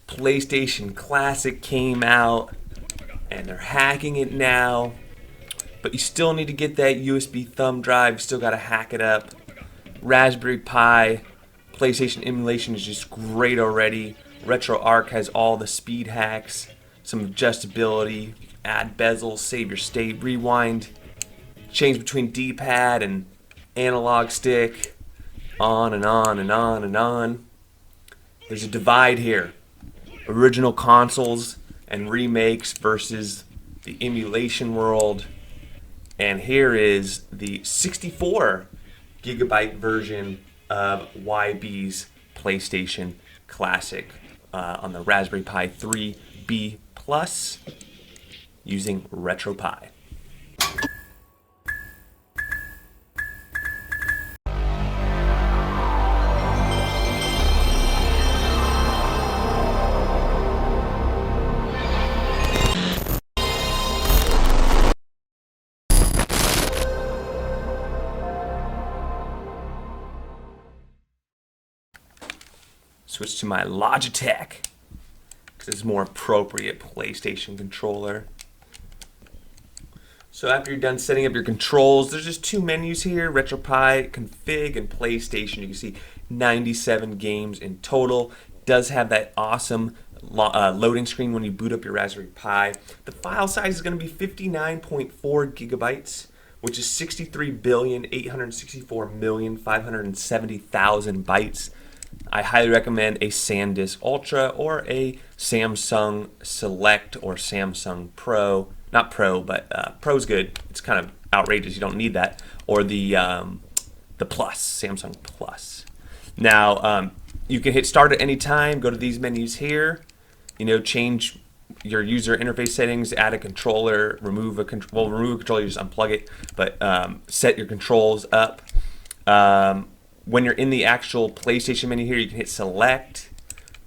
PlayStation Classic came out, and they're hacking it now. But you still need to get that USB thumb drive. You still got to hack it up. Raspberry Pi, PlayStation emulation is just great already. RetroArch has all the speed hacks, some adjustability, add bezels, save your state, rewind, change between D-pad and analog stick, on and on and on and on. There's a divide here. Original consoles and remakes versus the emulation world. And here is the 64 gigabyte version of YB's PlayStation Classic on the Raspberry Pi 3B Plus using RetroPie. Switch to my Logitech, because it's a more appropriate PlayStation controller. So after you're done setting up your controls, there's just two menus here, RetroPie, Config, and PlayStation. You can see 97 games in total. It does have that awesome loading screen when you boot up your Raspberry Pi. The file size is going to be 59.4 gigabytes, which is 63,864,570,000 bytes. I highly recommend a SanDisk Ultra or a Samsung Select or Samsung Pro. Not Pro, but Pro's good. It's kind of outrageous. You don't need that. Or the Plus, Samsung Plus. Now, you can hit Start at any time. Go to these menus here. Change your user interface settings. Add a controller. Remove a controller. You just unplug it. But set your controls up. When you're in the actual PlayStation menu here, you can hit select.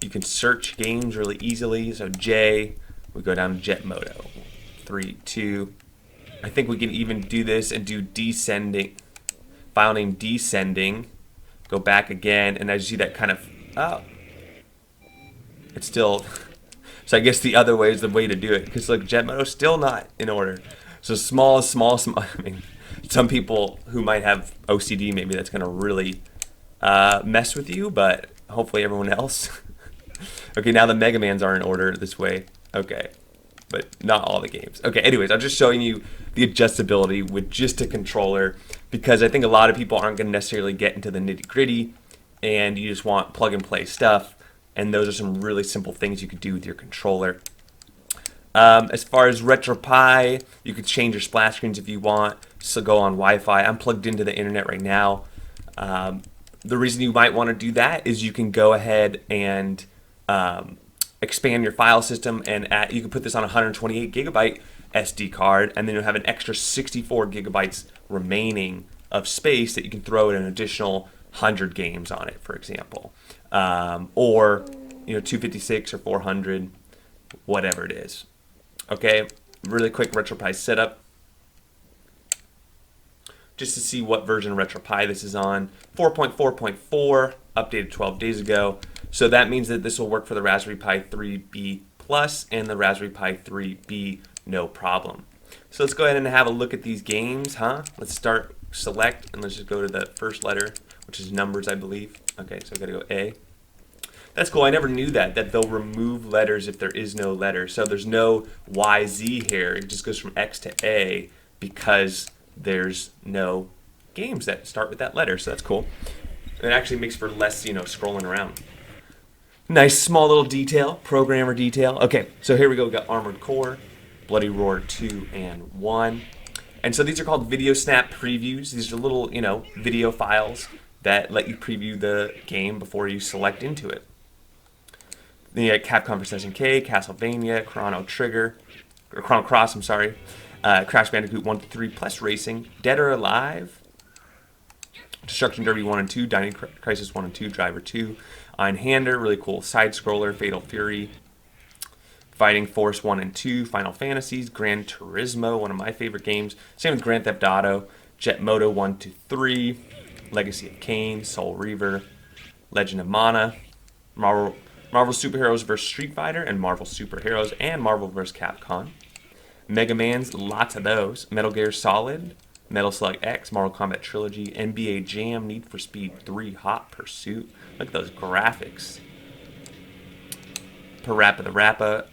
You can search games really easily. So J, we go down to Jet Moto. 3, 2. I think we can even do this and do descending. File name descending. Go back again, and as you see that kind of, it's still, so I guess the other way is the way to do it. Because look, Jet Moto still not in order. So small, I mean, some people who might have OCD, maybe that's going to really mess with you, but hopefully everyone else. Okay, now the Mega Mans are in order this way. Okay, but not all the games. Okay, anyways, I'm just showing you the adjustability with just a controller, because I think a lot of people aren't going to necessarily get into the nitty gritty, and you just want plug and play stuff, and those are some really simple things you could do with your controller. As far as RetroPie, you could change your splash screens if you want. So go on Wi-Fi. I'm plugged into the internet right now. The reason you might want to do that is you can go ahead and expand your file system, and you can put this on a 128 gigabyte SD card, and then you'll have an extra 64 gigabytes remaining of space that you can throw in an additional 100 games on it, for example, or 256 or 400, whatever it is. Okay, really quick RetroPie setup. Just to see what version of RetroPie this is on. 4.4.4, updated 12 days ago. So that means that this will work for the Raspberry Pi 3B Plus and the Raspberry Pi 3B, no problem. So let's go ahead and have a look at these games, huh? Let's start select, and let's just go to the first letter, which is numbers, I believe. Okay, so I gotta go A. That's cool. I never knew that they'll remove letters if there is no letter. So there's no YZ here. It just goes from X to A because there's no games that start with that letter. So that's cool. It actually makes for less, scrolling around. Nice small little detail, programmer detail. Okay, so here we go. We got Armored Core, Bloody Roar 2 and 1. And so these are called video snap previews. These are little, video files that let you preview the game before you select into it. Then you got Capcom vs. SNK, Castlevania, Chrono Cross, Crash Bandicoot 1 to 3 plus Racing, Dead or Alive, Destruction Derby 1 and 2, Dino Crisis 1 and 2, Driver 2, Einhander, really cool side-scroller, Fatal Fury, Fighting Force 1 and 2, Final Fantasies, Gran Turismo, one of my favorite games, same with Grand Theft Auto, Jet Moto 1 to 3, Legacy of Kain, Soul Reaver, Legend of Mana, Marvel Superheroes vs. Street Fighter, and Marvel Superheroes, and Marvel vs. Capcom. Mega Man's, lots of those. Metal Gear Solid, Metal Slug X, Mortal Kombat Trilogy, NBA Jam, Need for Speed 3, Hot Pursuit. Look at those graphics. Parappa the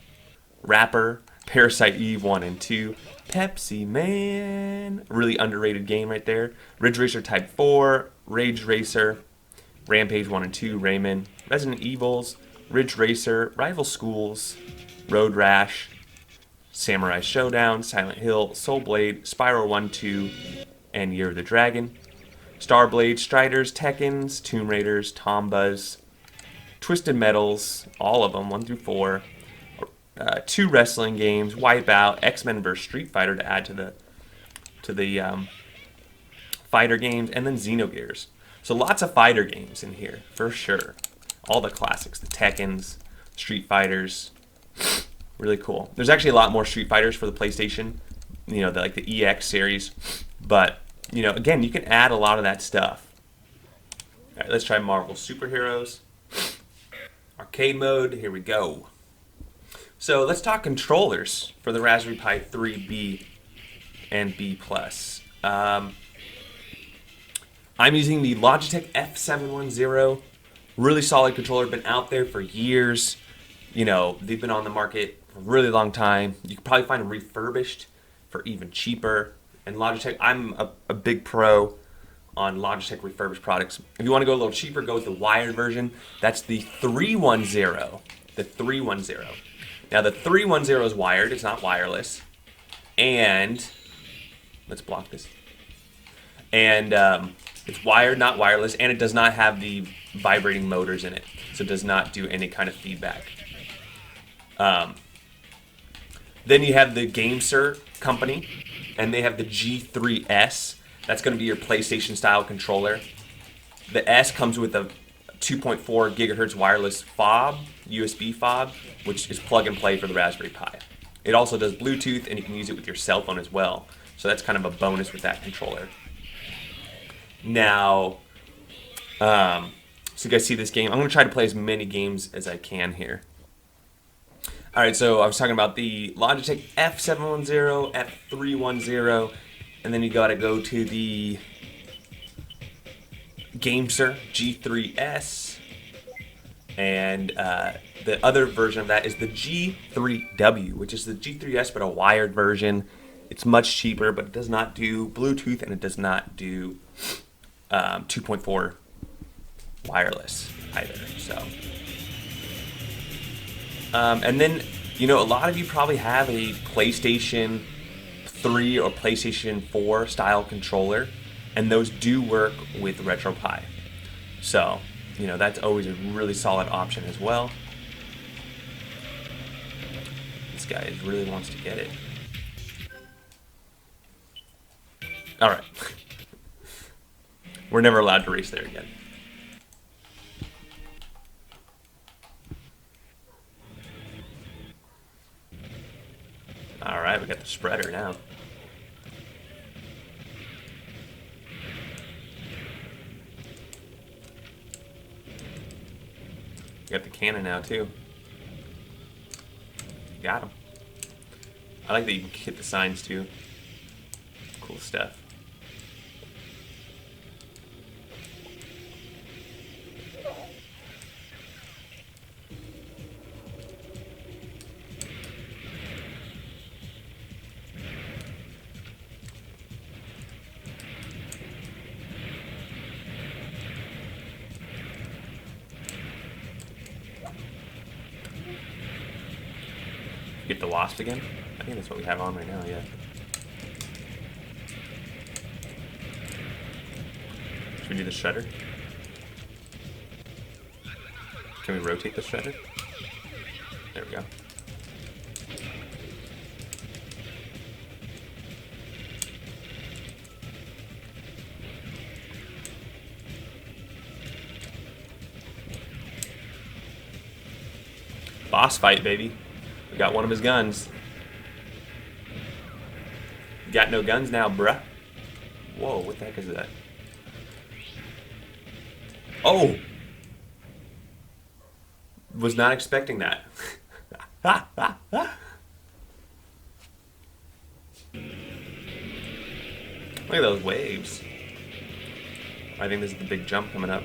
Rapper, Parasite Eve 1 and 2, Pepsi Man, really underrated game right there. Ridge Racer Type 4, Rage Racer, Rampage 1 and 2, Rayman, Resident Evils, Ridge Racer, Rival Schools, Road Rash, Samurai Showdown, Silent Hill, Soul Blade, Spyro 1, 2, and Year of the Dragon. Starblade, Striders, Tekkens, Tomb Raiders, Tombas, Twisted Metals, all of them, 1 through 4. 2 wrestling games, Wipeout, X-Men vs. Street Fighter to add to the fighter games, and then Xenogears. So lots of fighter games in here, for sure. All the classics, the Tekkens, Street Fighters. Really cool. There's actually a lot more Street Fighters for the PlayStation, like the EX series. But, again, you can add a lot of that stuff. All right, let's try Marvel Superheroes. Arcade mode, here we go. So let's talk controllers for the Raspberry Pi 3B and B+. I'm using the Logitech F710. Really solid controller, been out there for years. They've been on the market for a really long time. You can probably find them refurbished for even cheaper. And Logitech, I'm a big pro on Logitech refurbished products. If you want to go a little cheaper, go with the wired version. That's the 310. The 310. Now the 310 is wired, it's not wireless. And let's block this. And it's wired, not wireless, and it does not have the vibrating motors in it. So it does not do any kind of feedback. Then you have the GameSir company, and they have the G3S. That's going to be your PlayStation style controller. The S comes with a 2.4 gigahertz wireless fob, USB fob, which is plug and play for the Raspberry Pi. It also does Bluetooth, and you can use it with your cell phone as well. So that's kind of a bonus with that controller. Now, so you guys see this game. I'm going to try to play as many games as I can here. All right, so I was talking about the Logitech F710, F310, and then you got to go to the GameSir G3S, and the other version of that is the G3W, which is the G3S but a wired version. It's much cheaper, but it does not do Bluetooth, and it does not do 2.4 wireless either. So, and then a lot of you probably have a PlayStation 3 or PlayStation 4 style controller, and those do work with RetroPie. So, that's always a really solid option as well. This guy really wants to get it. All right. We're never allowed to race there again. All right, we got the spreader now. Got the cannon now too. Got him. I like that you can hit the signs too. Cool stuff. Get the wasp again? I think that's what we have on right now, yeah. Should we do the shredder? Can we rotate the shredder? There we go. Boss fight, baby. We got one of his guns. You got no guns now, bruh. Whoa, what the heck is that? Oh! was not expecting that. Look at those waves. I think this is the big jump coming up.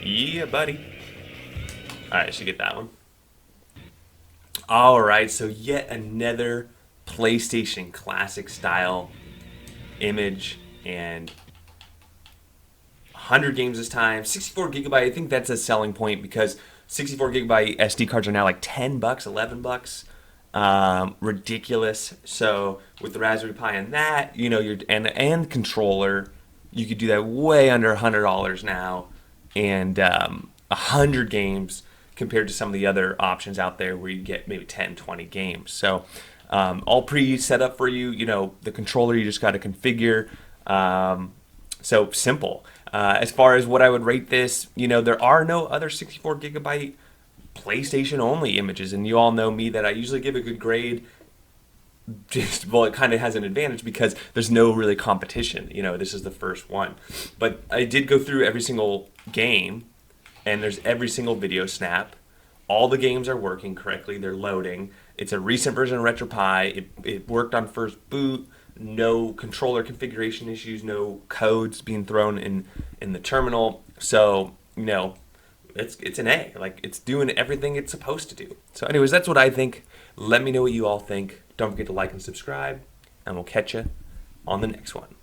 Yeah, buddy. Alright, I should get that one. Alright, so yet another PlayStation classic style image, and 100 games this time, 64 gigabyte. I think that's a selling point because 64 gigabyte SD cards are now like 10 bucks, 11 bucks. Ridiculous. So with the Raspberry Pi and that, you know, and controller, you could do that way under $100 now, and 100 games compared to some of the other options out there where you get maybe 10, 20 games. So all pre-set up for you. You know, the controller you just got to configure. So simple. As far as what I would rate this, you know, there are no other 64 gigabyte PlayStation only images, and you all know me that I usually give a good grade. Just, well, it kind of has an advantage because there's no really competition. You know, this is the first one. But I did go through every single game, and there's every single video snap. All the games are working correctly. They're loading. It's a recent version of RetroPie. It worked on first boot. No controller configuration issues. No codes being thrown in the terminal. So, you know, it's an A. Like, it's doing everything it's supposed to do. So anyways, that's what I think. Let me know what you all think. Don't forget to like and subscribe, and we'll catch you on the next one.